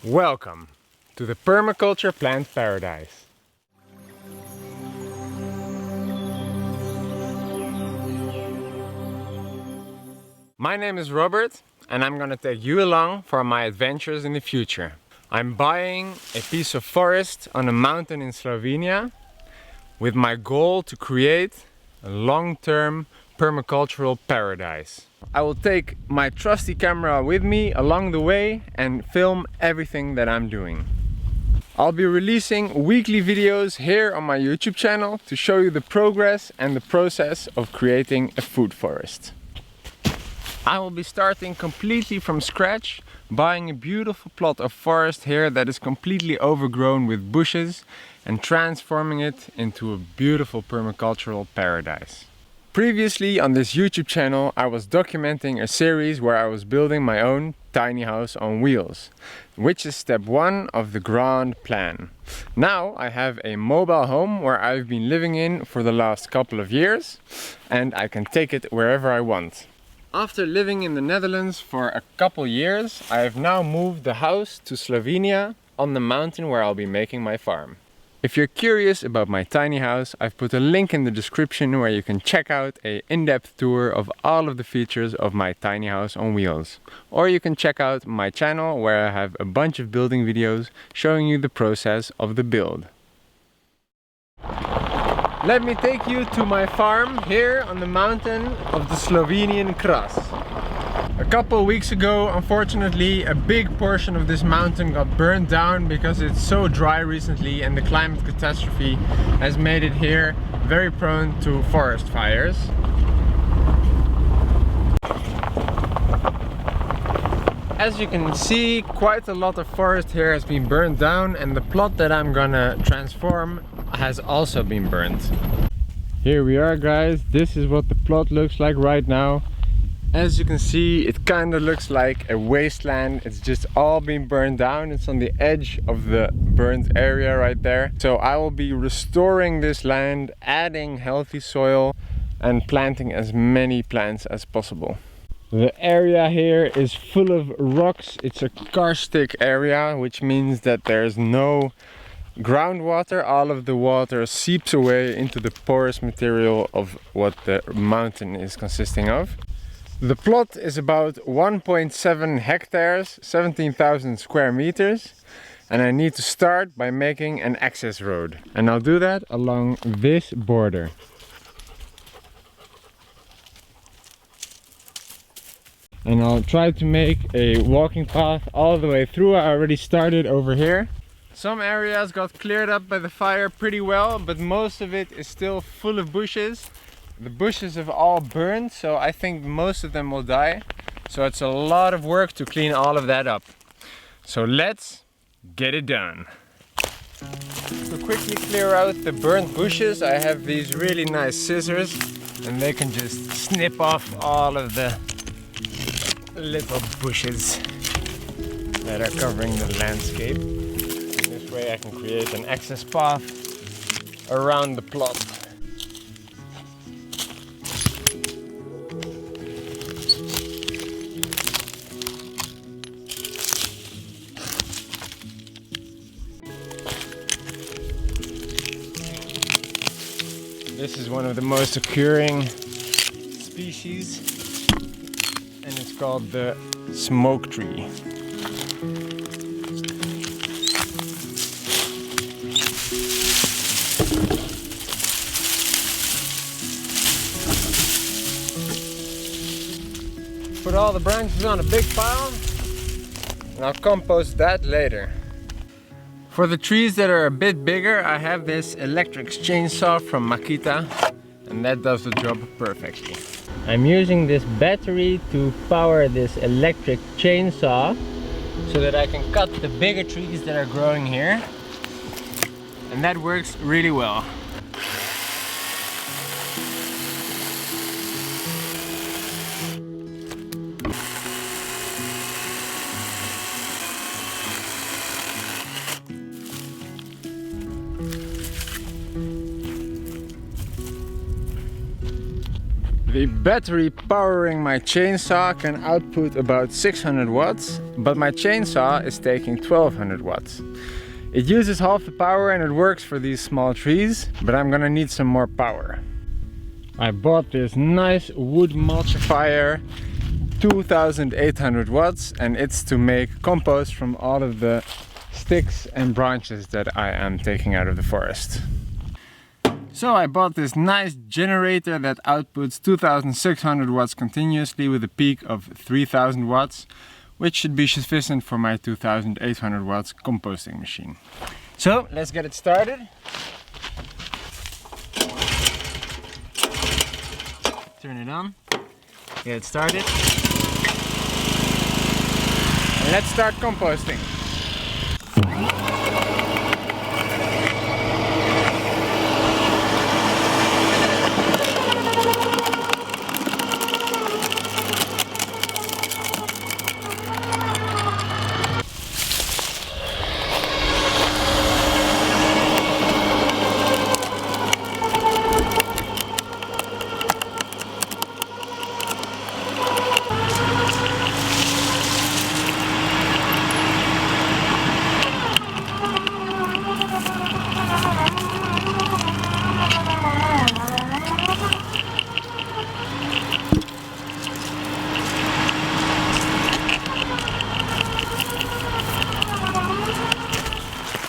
Welcome to the permaculture plant paradise. My name is Robbert and I'm gonna take you along for my adventures in the future. I'm buying a piece of forest on a mountain in Slovenia with my goal to create a long-term permacultural paradise. I will take my trusty camera with me along the way and film everything that I'm doing. I'll be releasing weekly videos here on my YouTube channel to show you the progress and the process of creating a food forest. I will be starting completely from scratch, buying a beautiful plot of forest here that is completely overgrown with bushes and transforming it into a beautiful permacultural paradise. Previously on this YouTube channel I was documenting a series where I was building my own tiny house on wheels, which is step 1 of the grand plan. Now I have a mobile home where I've been living in for the last couple of years and I can take it wherever I want. After living in the Netherlands for a couple years, I have now moved the house to Slovenia on the mountain where I'll be making my farm. If you're curious about my tiny house, I've put a link in the description where you can check out an in-depth tour of all of the features of my tiny house on wheels. Or you can check out my channel where I have a bunch of building videos showing you the process of the build. Let me take you to my farm here on the mountain of the Slovenian Kras. A couple of weeks ago, unfortunately, a big portion of this mountain got burned down because it's so dry recently and the climate catastrophe has made it here very prone to forest fires. As you can see, quite a lot of forest here has been burned down and the plot that I'm gonna transform has also been burnt. Here we are, guys. This is what the plot looks like right now. As you can see, it kind of looks like a wasteland. It's just all been burned down. It's on the edge of the burnt area right there. So I will be restoring this land, adding healthy soil and planting as many plants as possible. The area here is full of rocks. It's a karstic area, which means that there's no groundwater. All of the water seeps away into the porous material of what the mountain is consisting of. The plot is about 1.7 hectares, 17,000 square meters, and I need to start by making an access road. And I'll do that along this border. And I'll try to make a walking path all the way through. I already started over here. Some areas got cleared up by the fire pretty well, but most of it is still full of bushes. The bushes have all burned, so I think most of them will die. So it's a lot of work to clean all of that up. So let's get it done. To quickly clear out the burnt bushes, I have these really nice scissors and they can just snip off all of the little bushes that are covering the landscape. And this way I can create an access path around the plot. This is one of the most occurring species and it's called the smoke tree. Put all the branches on a big pile and I'll compost that later. For the trees that are a bit bigger, I have this electric chainsaw from Makita and that does the job perfectly. I'm using this battery to power this electric chainsaw so that I can cut the bigger trees that are growing here, and that works really well. The battery powering my chainsaw can output about 600 watts, but my chainsaw is taking 1200 watts. It uses half the power and it works for these small trees, but I'm gonna need some more power. I bought this nice wood mulchifier, 2800 watts, and it's to make compost from all of the sticks and branches that I am taking out of the forest. So I bought this nice generator that outputs 2600 watts continuously with a peak of 3000 watts, which should be sufficient for my 2800 watts composting machine. So let's get it started. Turn it on, get it started, and let's start composting.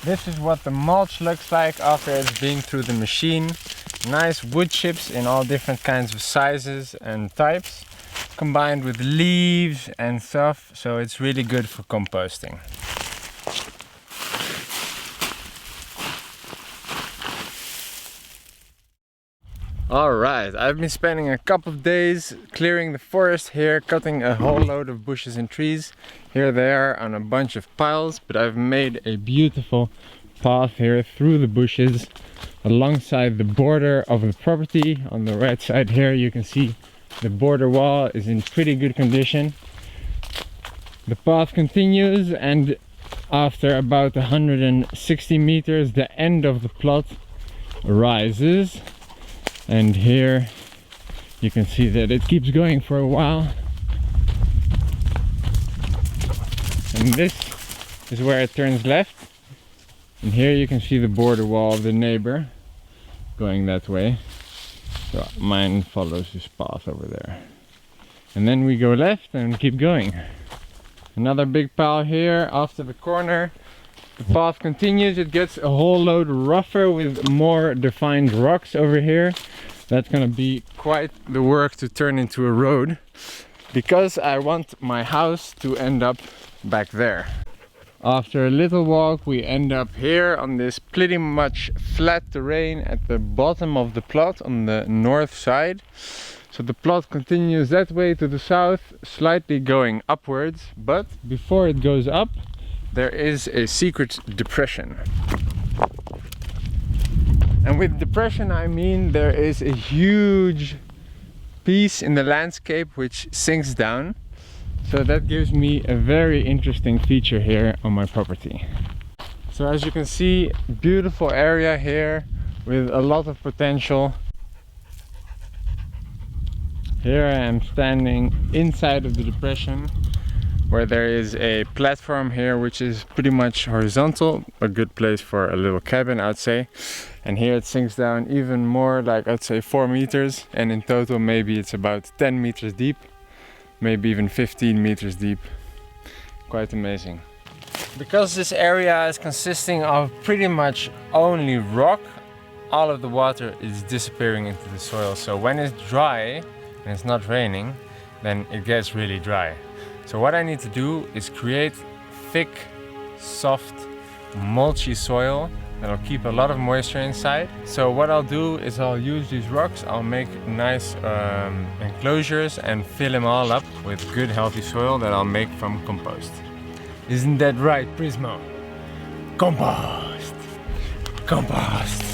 This is what the mulch looks like after it's been through the machine. Nice wood chips in all different kinds of sizes and types, combined with leaves and stuff, so it's really good for composting. Alright, I've been spending a couple of days clearing the forest here, cutting a whole load of bushes and trees. Here they are on a bunch of piles, but I've made a beautiful path here through the bushes alongside the border of the property. On the right side here you can see the border wall is in pretty good condition. The path continues, and after about 160 meters the end of the plot rises. And here you can see that it keeps going for a while. And this is where it turns left. And here you can see the border wall of the neighbor going that way. So mine follows this path over there. And then we go left and keep going. Another big pile here after the corner. The path continues, it gets a whole load rougher with more defined rocks over here. That's gonna be quite the work to turn into a road, because I want my house to end up back there. After a little walk we end up here on this pretty much flat terrain at the bottom of the plot on the north side. So the plot continues that way to the south, slightly going upwards, but before it goes up there is a secret depression. And with depression I mean there is a huge piece in the landscape which sinks down. So that gives me a very interesting feature here on my property. So as you can see, beautiful area here with a lot of potential. Here I am standing inside of the depression, where there is a platform here which is pretty much horizontal, a good place for a little cabin I'd say. And here it sinks down even more, like I'd say 4 meters, and in total maybe it's about 10 meters deep, maybe even 15 meters deep. Quite amazing. Because this area is consisting of pretty much only rock, all of the water is disappearing into the soil. So when it's dry and it's not raining, then it gets really dry. So what I need to do is create thick, soft, mulchy soil that'll keep a lot of moisture inside. So what I'll do is I'll use these rocks, I'll make nice enclosures and fill them all up with good healthy soil that I'll make from compost. Isn't that right, Prismo? Compost! Compost!